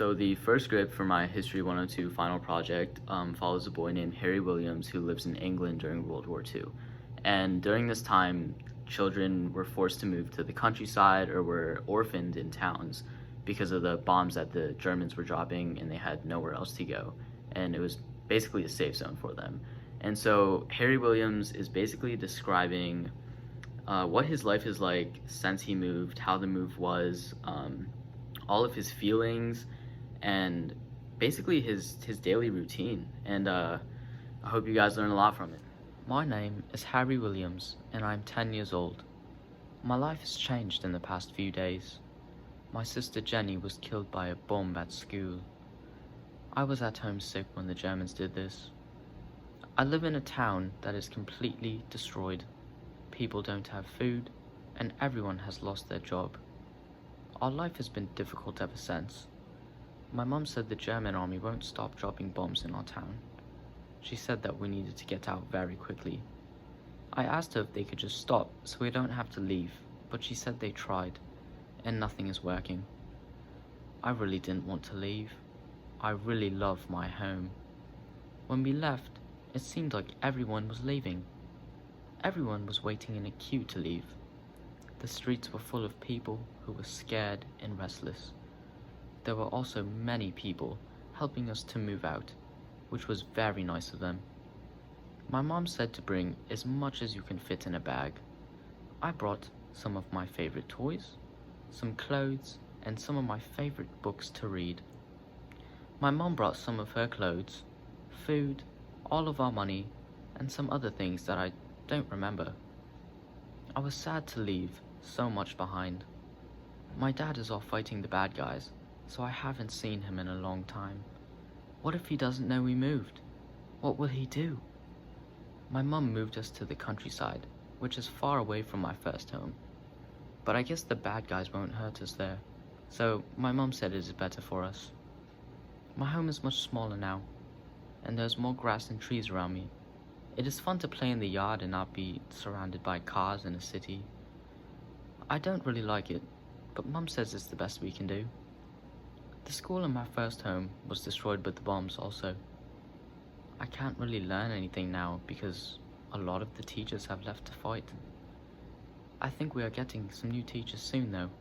So the first script for my History 102 final project follows a boy named Harry Williams who lives in England during World War II. And during this time, children were forced to move to the countryside or were orphaned in towns because of the bombs that the Germans were dropping, and they had nowhere else to go. And it was basically a safe zone for them. And so Harry Williams is basically describing what his life is like since he moved, how the move was, all of his feelings, and basically his daily routine. And I hope you guys learn a lot from it. My name is Harry Williams, and I'm 10 years old. My life has changed in the past few days. My sister Jenny was killed by a bomb at school. I was at home sick when the Germans did this. I live in a town that is completely destroyed. People don't have food, and everyone has lost their job. Our life has been difficult ever since. My mum said the German army won't stop dropping bombs in our town. She said that we needed to get out very quickly. I asked her if they could just stop so we don't have to leave, but she said they tried, and nothing is working. I really didn't want to leave. I really love my home. When we left, it seemed like everyone was leaving. Everyone was waiting in a queue to leave. The streets were full of people who were scared and restless. There were also many people helping us to move out, which was very nice of them. My mom said to bring as much as you can fit in a bag. I brought some of my favorite toys, some clothes, and some of my favorite books to read. My mom brought some of her clothes, food, all of our money, and some other things that I don't remember. I was sad to leave so much behind. My dad is off fighting the bad guys, so I haven't seen him in a long time. What if he doesn't know we moved? What will he do? My mum moved us to the countryside, which is far away from my first home. But I guess the bad guys won't hurt us there, so my mum said it is better for us. My home is much smaller now, and there's more grass and trees around me. It is fun to play in the yard and not be surrounded by cars in a city. I don't really like it, but Mum says it's the best we can do. The school in my first home was destroyed by the bombs also. I can't really learn anything now because a lot of the teachers have left to fight. I think we are getting some new teachers soon though.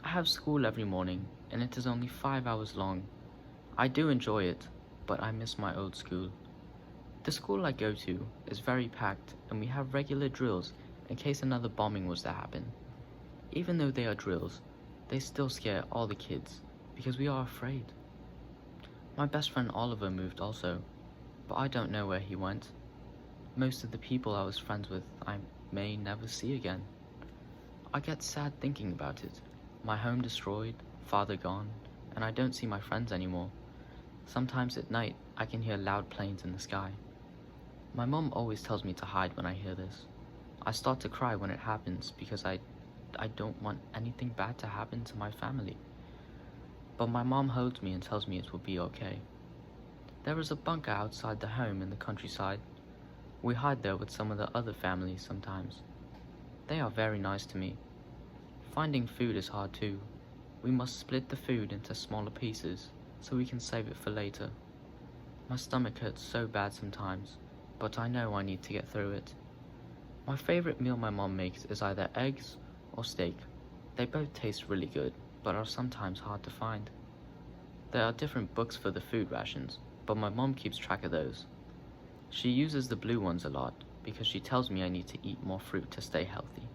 I have school every morning and it is only 5 hours long. I do enjoy it, but I miss my old school. The school I go to is very packed and we have regular drills in case another bombing was to happen. Even though they are drills, they still scare all the kids because we are afraid. My best friend Oliver moved also, but I don't know where he went. Most of the people I was friends with I may never see again. I get sad thinking about it. My home destroyed, father gone, and I don't see my friends anymore. Sometimes at night I can hear loud planes in the sky. My mom always tells me to hide when I hear this. I start to cry when it happens because I don't want anything bad to happen to my family. But my mom holds me and tells me it will be okay. There is a bunker outside the home in the countryside. We hide there with some of the other families sometimes. They are very nice to me. Finding food is hard too. We must split the food into smaller pieces so we can save it for later. My stomach hurts so bad sometimes, but I know I need to get through it. My favorite meal my mom makes is either eggs or steak. They both taste really good, but are sometimes hard to find. There are different books for the food rations, but my mom keeps track of those. She uses the blue ones a lot because she tells me I need to eat more fruit to stay healthy.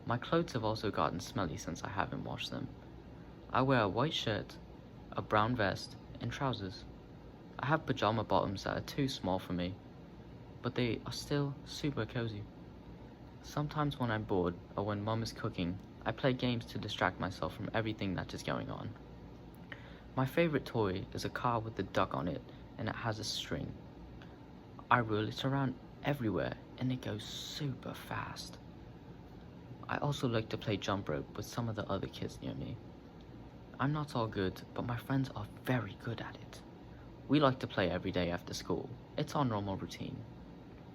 My clothes have also gotten smelly since I haven't washed them. I wear a white shirt, a brown vest, and trousers. I have pajama bottoms that are too small for me, but they are still super cozy. Sometimes when I'm bored or when mom is cooking, I play games to distract myself from everything that is going on. My favorite toy is a car with a duck on it and it has a string. I roll it around everywhere and it goes super fast. I also like to play jump rope with some of the other kids near me. I'm not all good, but my friends are very good at it. We like to play every day after school. It's our normal routine.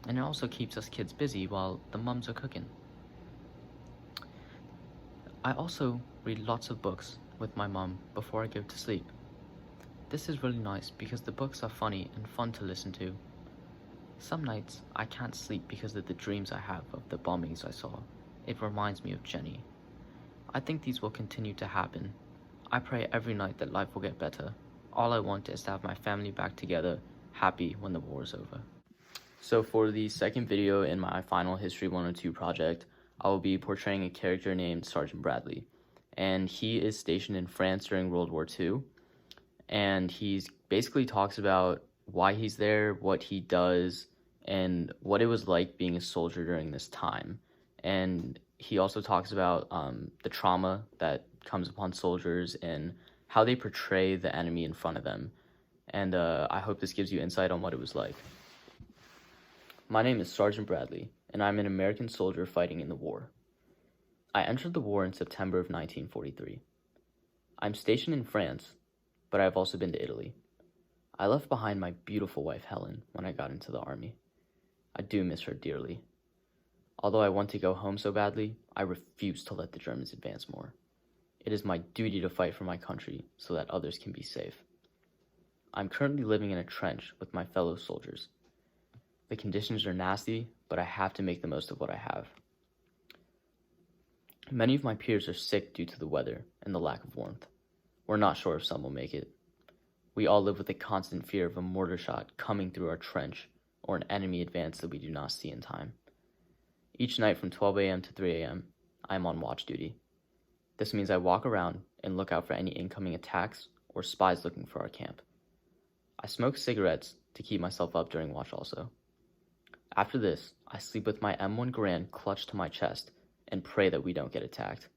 And it also keeps us kids busy while the mums are cooking. I also read lots of books with my mum before I go to sleep. This is really nice because the books are funny and fun to listen to. Some nights I can't sleep because of the dreams I have of the bombings I saw. It reminds me of Jenny. I think these will continue to happen. I pray every night that life will get better. All I want is to have my family back together, happy when the war is over. So for the second video in my final History 102 project, I will be portraying a character named Sergeant Bradley. And he is stationed in France during World War II. And he's basically talks about why he's there, what he does, and what it was like being a soldier during this time. And he also talks about the trauma that comes upon soldiers and how they portray the enemy in front of them. And I hope this gives you insight on what it was like. My name is Sergeant Bradley, and I'm an American soldier fighting in the war. I entered the war in September of 1943. I'm stationed in France, but I've also been to Italy. I left behind my beautiful wife Helen when I got into the army. I do miss her dearly. Although I want to go home so badly, I refuse to let the Germans advance more. It is my duty to fight for my country so that others can be safe. I'm currently living in a trench with my fellow soldiers. The conditions are nasty, but I have to make the most of what I have. Many of my peers are sick due to the weather and the lack of warmth. We're not sure if some will make it. We all live with the constant fear of a mortar shot coming through our trench or an enemy advance that we do not see in time. Each night from 12 a.m. to 3 a.m., I am on watch duty. This means I walk around and look out for any incoming attacks or spies looking for our camp. I smoke cigarettes to keep myself up during watch also. After this, I sleep with my M1 Garand clutched to my chest and pray that we don't get attacked.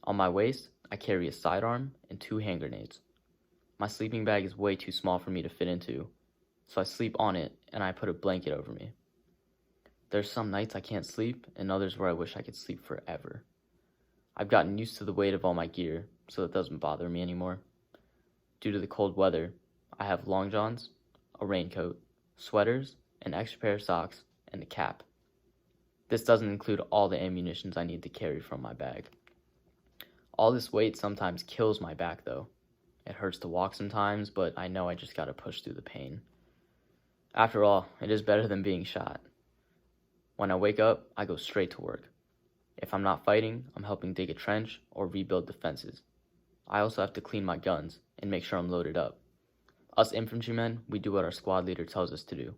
On my waist, I carry a sidearm and 2 hand grenades. My sleeping bag is way too small for me to fit into, so I sleep on it and I put a blanket over me. There's some nights I can't sleep and others where I wish I could sleep forever. I've gotten used to the weight of all my gear, so it doesn't bother me anymore. Due to the cold weather, I have long johns, a raincoat, sweaters, an extra pair of socks, and a cap. This doesn't include all the ammunitions I need to carry from my bag. All this weight sometimes kills my back though. It hurts to walk sometimes, but I know I just gotta push through the pain. After all, it is better than being shot. When I wake up, I go straight to work. If I'm not fighting, I'm helping dig a trench or rebuild defenses. I also have to clean my guns and make sure I'm loaded up. Us infantrymen, we do what our squad leader tells us to do.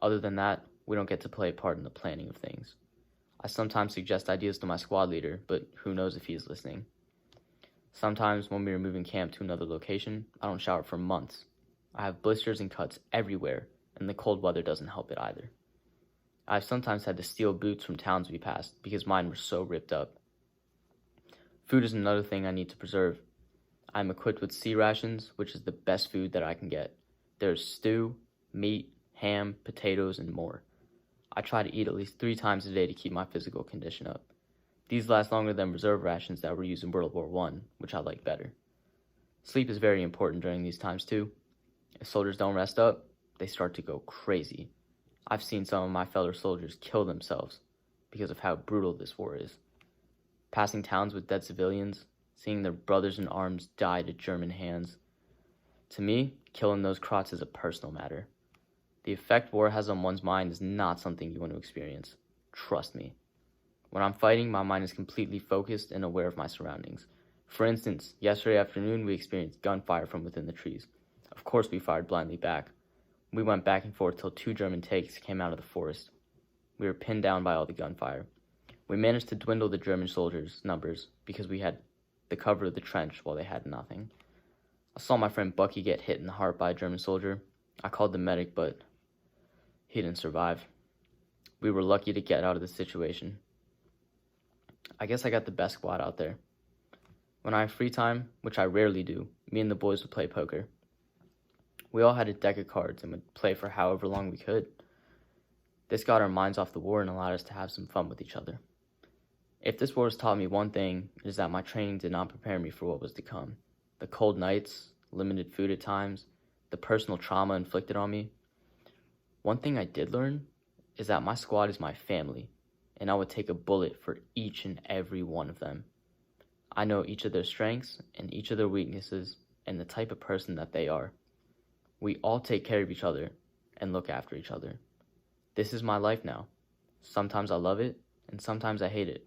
Other than that, we don't get to play a part in the planning of things. I sometimes suggest ideas to my squad leader, but who knows if he is listening. Sometimes when we are moving camp to another location, I don't shower for months. I have blisters and cuts everywhere, and the cold weather doesn't help it either. I've sometimes had to steal boots from towns we passed because mine were so ripped up. Food is another thing I need to preserve. I'm equipped with C rations, which is the best food that I can get. There's stew, meat, ham, potatoes, and more. I try to eat at least 3 times a day to keep my physical condition up. These last longer than reserve rations that were used in World War I, which I like better. Sleep is very important during these times too. If soldiers don't rest up, they start to go crazy. I've seen some of my fellow soldiers kill themselves because of how brutal this war is. Passing towns with dead civilians, seeing their brothers in arms die to German hands. To me, killing those crots is a personal matter. The effect war has on one's mind is not something you want to experience. Trust me. When I'm fighting, my mind is completely focused and aware of my surroundings. For instance, yesterday afternoon we experienced gunfire from within the trees. Of course we fired blindly back. We went back and forth till 2 German tanks came out of the forest. We were pinned down by all the gunfire. We managed to dwindle the German soldiers' numbers because we had the cover of the trench while they had nothing. I saw my friend Bucky get hit in the heart by a German soldier. I called the medic, but he didn't survive. We were lucky to get out of the situation. I guess I got the best squad out there. When I have free time, which I rarely do, me and the boys would play poker. We all had a deck of cards and would play for however long we could. This got our minds off the war and allowed us to have some fun with each other. If this war has taught me one thing, it is that my training did not prepare me for what was to come. The cold nights, limited food at times, the personal trauma inflicted on me. One thing I did learn is that my squad is my family, and I would take a bullet for each and every one of them. I know each of their strengths and each of their weaknesses and the type of person that they are. We all take care of each other and look after each other. This is my life now. Sometimes I love it and sometimes I hate it,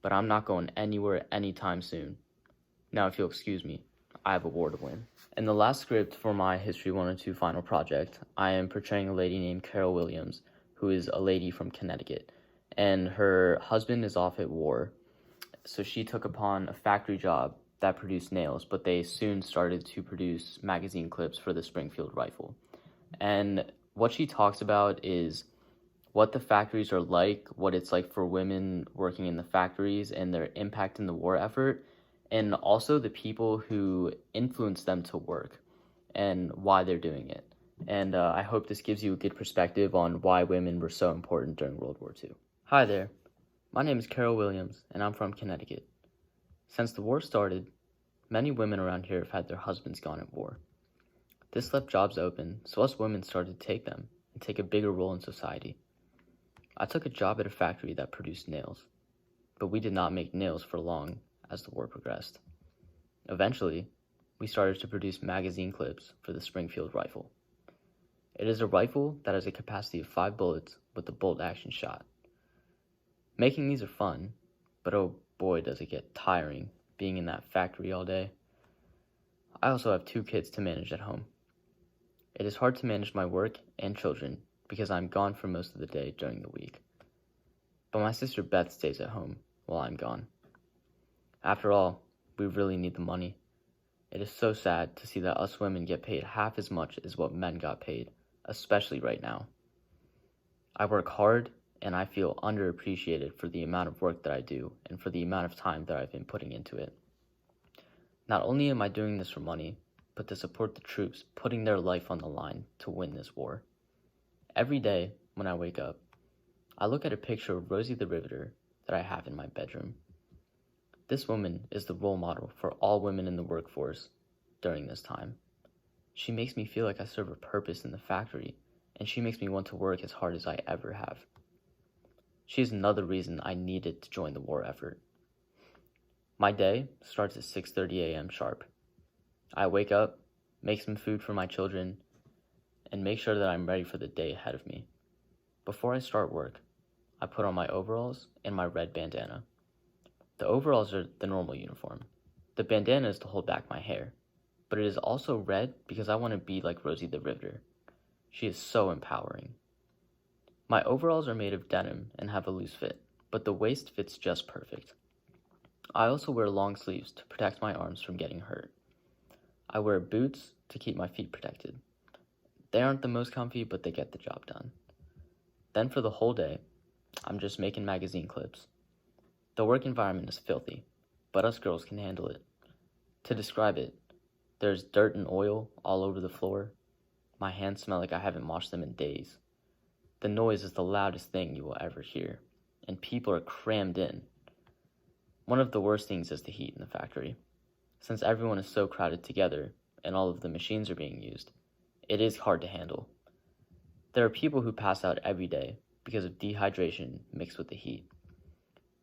but I'm not going anywhere anytime soon. Now, if you'll excuse me, I have a war to win. In the last script for my History 102 final project, I am portraying a lady named Carol Williams, who is a lady from Connecticut, and her husband is off at war, so she took upon a factory job that produced nails, but they soon started to produce magazine clips for the Springfield rifle. And what she talks about is what the factories are like, what it's like for women working in the factories and their impact in the war effort, and also the people who influence them to work and why they're doing it. And I hope this gives you a good perspective on why women were so important during World War II. Hi there, my name is Carol Williams, and I'm from Connecticut. Since the war started, many women around here have had their husbands gone at war. This left jobs open, so us women started to take them and take a bigger role in society. I took a job at a factory that produced nails, but we did not make nails for long as the war progressed. Eventually, we started to produce magazine clips for the Springfield rifle. It is a rifle that has a capacity of 5 bullets with a bolt-action shot. Making these are fun, but oh boy does it get tiring being in that factory all day. I also have 2 kids to manage at home. It is hard to manage my work and children because I'm gone for most of the day during the week. But my sister Beth stays at home while I'm gone. After all, we really need the money. It is so sad to see that us women get paid half as much as what men got paid, especially right now. I work hard and I feel underappreciated for the amount of work that I do and for the amount of time that I've been putting into it. Not only am I doing this for money, but to support the troops putting their life on the line to win this war. Every day when I wake up, I look at a picture of Rosie the Riveter that I have in my bedroom. This woman is the role model for all women in the workforce during this time. She makes me feel like I serve a purpose in the factory, and she makes me want to work as hard as I ever have. She is another reason I needed to join the war effort. My day starts at 6:30 a.m. sharp. I wake up, make some food for my children, and make sure that I'm ready for the day ahead of me. Before I start work, I put on my overalls and my red bandana. The overalls are the normal uniform. The bandana is to hold back my hair, but it is also red because I want to be like Rosie the Riveter. She is so empowering. My overalls are made of denim and have a loose fit, but the waist fits just perfect. I also wear long sleeves to protect my arms from getting hurt. I wear boots to keep my feet protected. They aren't the most comfy, but they get the job done. Then for the whole day, I'm just making magazine clips. The work environment is filthy, but us girls can handle it. To describe it, there's dirt and oil all over the floor. My hands smell like I haven't washed them in days. The noise is the loudest thing you will ever hear, and people are crammed in. One of the worst things is the heat in the factory. Since everyone is so crowded together and all of the machines are being used, it is hard to handle. There are people who pass out every day because of dehydration mixed with the heat.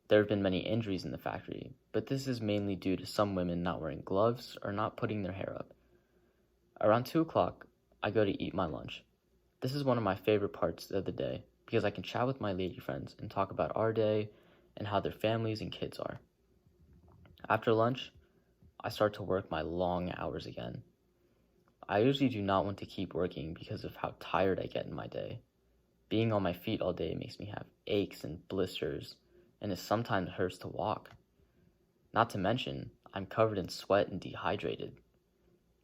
There have been many injuries in the factory, but this is mainly due to some women not wearing gloves or not putting their hair up. Around 2 o'clock, I go to eat my lunch. This is one of my favorite parts of the day because I can chat with my lady friends and talk about our day and how their families and kids are. After lunch, I start to work my long hours again. I usually do not want to keep working because of how tired I get in my day. Being on my feet all day makes me have aches and blisters, and it sometimes hurts to walk. Not to mention, I'm covered in sweat and dehydrated.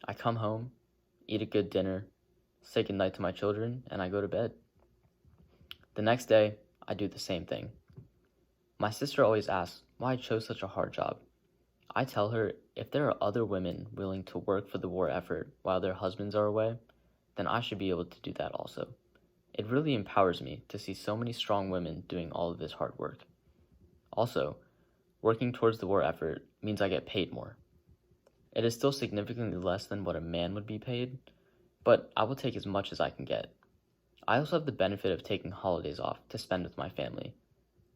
I come home, eat a good dinner, say goodnight to my children, and I go to bed. The next day, I do the same thing. My sister always asks why I chose such a hard job. I tell her if there are other women willing to work for the war effort while their husbands are away, then I should be able to do that also. It really empowers me to see so many strong women doing all of this hard work. Also, working towards the war effort means I get paid more. It is still significantly less than what a man would be paid, but I will take as much as I can get. I also have the benefit of taking holidays off to spend with my family.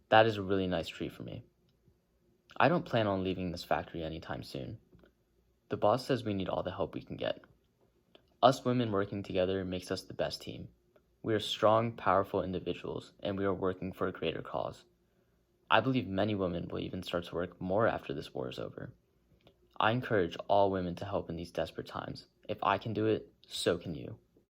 That is a really nice treat for me. I don't plan on leaving this factory anytime soon. The boss says we need all the help we can get. Us women working together makes us the best team. We are strong, powerful individuals, and we are working for a greater cause. I believe many women will even start to work more after this war is over. I encourage all women to help in these desperate times. If I can do it, so can you.